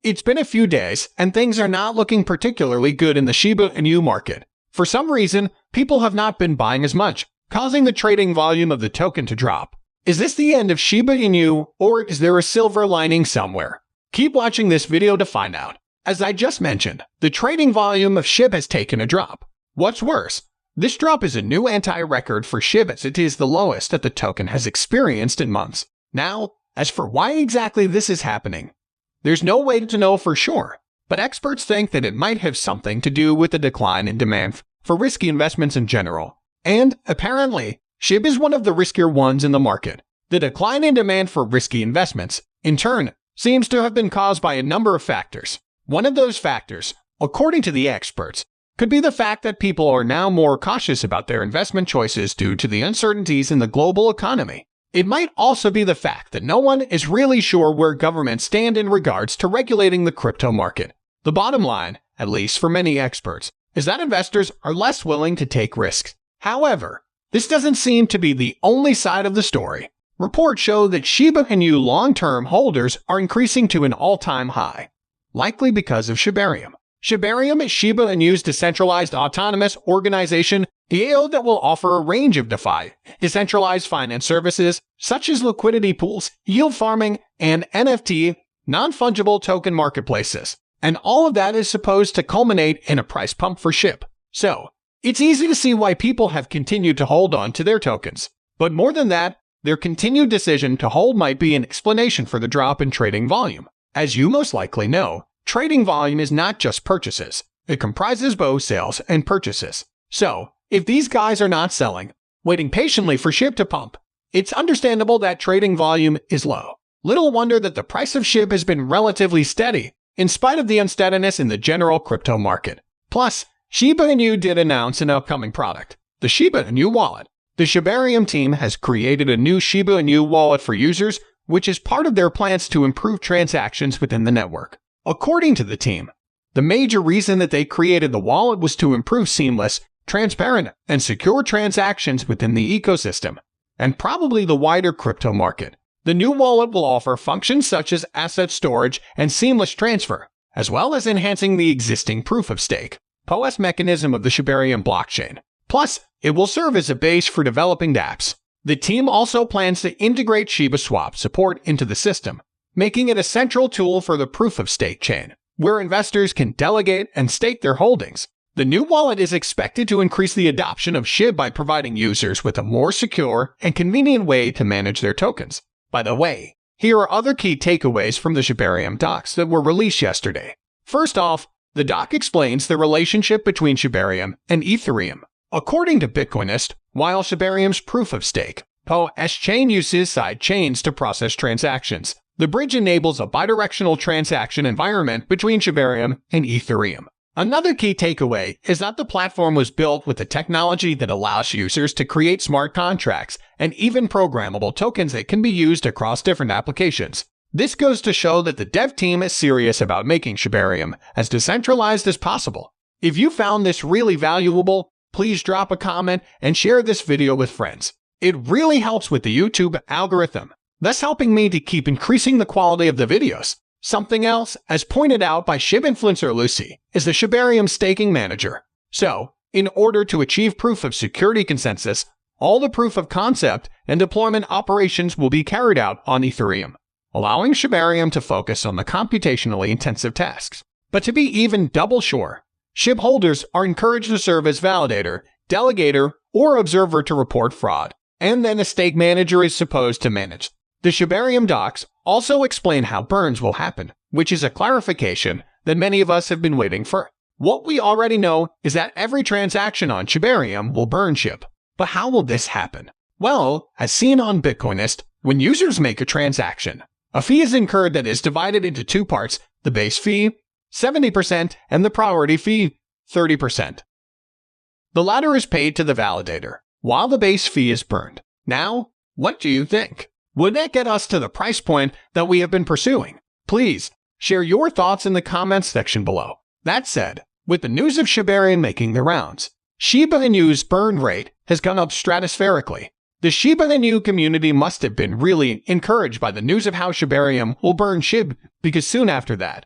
It's been a few days, and things are not looking particularly good in the Shiba Inu market. For some reason, people have not been buying as much, causing the trading volume of the token to drop. Is this the end of Shiba Inu, or is there a silver lining somewhere? Keep watching this video to find out. As I just mentioned, the trading volume of Shib has taken a drop. What's worse, this drop is a new anti-record for Shib as it is the lowest that the token has experienced in months. Now, as for why exactly this is happening, there's no way to know for sure, but experts think that it might have something to do with the decline in demand for risky investments in general. And, apparently, Shib is one of the riskier ones in the market. The decline in demand for risky investments, in turn, seems to have been caused by a number of factors. One of those factors, according to the experts, could be the fact that people are now more cautious about their investment choices due to the uncertainties in the global economy. It might also be the fact that no one is really sure where governments stand in regards to regulating the crypto market. The bottom line, at least for many experts, is that investors are less willing to take risks. However, this doesn't seem to be the only side of the story. Reports show that Shiba Inu long-term holders are increasing to an all-time high, likely because of Shibarium. Shibarium is Shiba Inu's decentralized autonomous organization, DAO that will offer a range of DeFi, decentralized finance services, such as liquidity pools, yield farming, and NFT, non-fungible token marketplaces. And all of that is supposed to culminate in a price pump for Shib. So, it's easy to see why people have continued to hold on to their tokens. But more than that, their continued decision to hold might be an explanation for the drop in trading volume. As you most likely know, trading volume is not just purchases. It comprises both sales and purchases. So, if these guys are not selling, waiting patiently for Shib to pump, it's understandable that trading volume is low. Little wonder that the price of Shib has been relatively steady, in spite of the unsteadiness in the general crypto market. Plus, Shiba Inu did announce an upcoming product, the Shiba Inu wallet. The Shibarium team has created a new Shiba Inu wallet for users, which is part of their plans to improve transactions within the network. According to the team, the major reason that they created the wallet was to improve seamless, transparent, and secure transactions within the ecosystem, and probably the wider crypto market. The new wallet will offer functions such as asset storage and seamless transfer, as well as enhancing the existing proof-of-stake (POS) mechanism of the Shibarium blockchain. Plus, it will serve as a base for developing dApps. The team also plans to integrate shibaswap support into the system, making it a central tool for the proof-of-stake chain, where investors can delegate and stake their holdings. The new wallet is expected to increase the adoption of Shib by providing users with a more secure and convenient way to manage their tokens. By the way, here are other key takeaways from the Shibarium docs that were released yesterday. First off, the doc explains the relationship between Shibarium and Ethereum. According to Bitcoinist, while Shibarium's proof-of-stake (POS) chain uses side chains to process transactions, the bridge enables a bidirectional transaction environment between Shibarium and Ethereum. Another key takeaway is that the platform was built with a technology that allows users to create smart contracts and even programmable tokens that can be used across different applications. This goes to show that the dev team is serious about making Shibarium as decentralized as possible. If you found this really valuable, please drop a comment and share this video with friends. It really helps with the YouTube algorithm, thus helping me to keep increasing the quality of the videos. Something else, as pointed out by Shib influencer Lucy, is the Shibarium staking manager. So, in order to achieve proof of security consensus, all the proof of concept and deployment operations will be carried out on Ethereum, allowing Shibarium to focus on the computationally intensive tasks. But to be even double sure, Shib holders are encouraged to serve as validator, delegator, or observer to report fraud, and then a stake manager is supposed to manage. The Shibarium docs also explain how burns will happen, which is a clarification that many of us have been waiting for. What we already know is that every transaction on Shibarium will burn Shib. But how will this happen? Well, as seen on Bitcoinist, when users make a transaction, a fee is incurred that is divided into two parts: the base fee, 70%, and the priority fee, 30%. The latter is paid to the validator, while the base fee is burned. Now, what do you think? Would that get us to the price point that we have been pursuing? Please share your thoughts in the comments section below. That said, with the news of Shibarium making the rounds, Shiba Inu's burn rate has gone up stratospherically. The Shiba Inu community must have been really encouraged by the news of how Shibarium will burn Shib, because soon after that,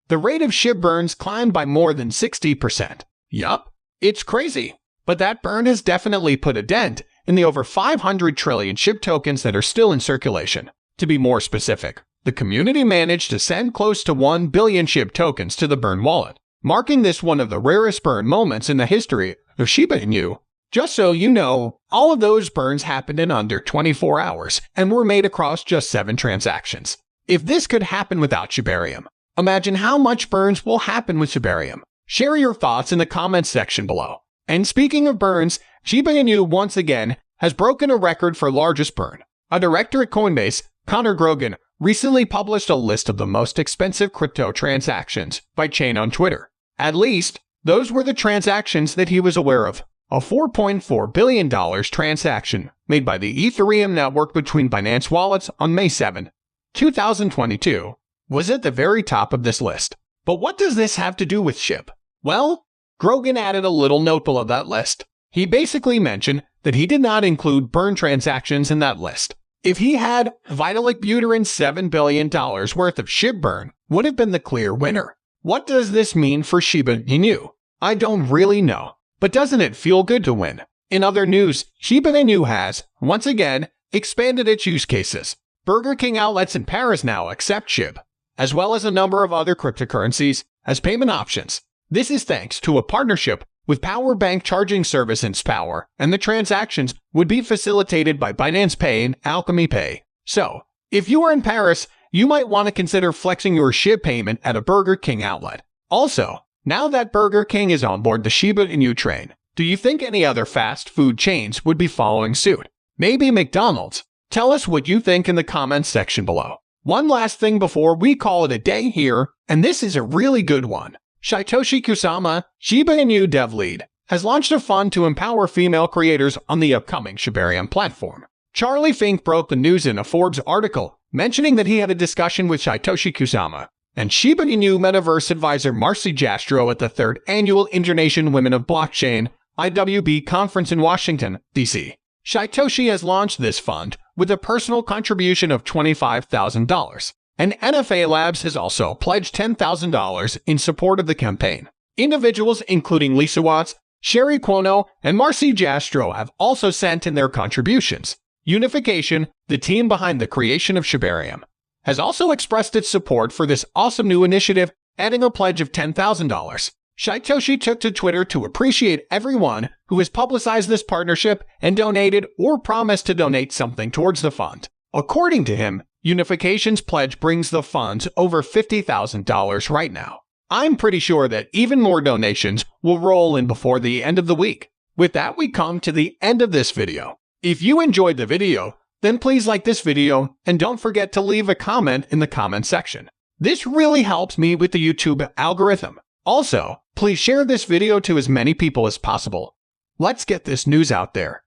the rate of Shib burns climbed by more than 60%. Yup, it's crazy. But that burn has definitely put a dent in the over 500 trillion Shib tokens that are still in circulation. To be more specific, the community managed to send close to 1 billion Shib tokens to the burn wallet, marking this one of the rarest burn moments in the history of Shiba Inu. Just so you know, all of those burns happened in under 24 hours and were made across just 7 transactions. If this could happen without Shibarium, imagine how much burns will happen with Shibarium. Share your thoughts in the comments section below. And speaking of burns, Shiba Inu once again has broken a record for largest burn. A director at Coinbase, Connor Grogan, recently published a list of the most expensive crypto transactions by chain on Twitter. At least, those were the transactions that he was aware of. A $4.4 billion transaction made by the Ethereum network between Binance wallets on May 7, 2022, was at the very top of this list. But what does this have to do with Shib? Well, Grogan added a little note below that list. He basically mentioned that he did not include burn transactions in that list. If he had, Vitalik Buterin's $7 billion worth of Shib burn would have been the clear winner. What does this mean for Shiba Inu? I don't really know, but doesn't it feel good to win? In other news, Shiba Inu has, once again, expanded its use cases. Burger King outlets in Paris now accept Shib, as well as a number of other cryptocurrencies, as payment options. This is thanks to a partnership with power bank charging service InspPower, and the transactions would be facilitated by Binance Pay and Alchemy Pay. So, if you are in Paris, you might want to consider flexing your Shib payment at a Burger King outlet. Also, now that Burger King is on board the Shiba Inu train, do you think any other fast food chains would be following suit? Maybe McDonald's? Tell us what you think in the comments section below. One last thing before we call it a day here, and this is a really good one. Satoshi Kusama, Shiba Inu dev lead, has launched a fund to empower female creators on the upcoming Shibarium platform. Charlie Fink broke the news in a Forbes article, mentioning that he had a discussion with Satoshi Kusama and Shiba Inu Metaverse advisor Marcy Jastro at the 3rd Annual International Women of Blockchain (IWB) conference in Washington, D.C. Satoshi has launched this fund with a personal contribution of $25,000. And NFA Labs has also pledged $10,000 in support of the campaign. Individuals including Lisa Watts, Sherry Cuono, and Marcy Jastro have also sent in their contributions. Unification, the team behind the creation of Shibarium, has also expressed its support for this awesome new initiative, adding a pledge of $10,000. Satoshi took to Twitter to appreciate everyone who has publicized this partnership and donated or promised to donate something towards the fund. According to him, Unification's pledge brings the funds over $50,000 right now. I'm pretty sure that even more donations will roll in before the end of the week. With that, we come to the end of this video. If you enjoyed the video, then please like this video and don't forget to leave a comment in the comment section. This really helps me with the YouTube algorithm. Also, please share this video to as many people as possible. Let's get this news out there.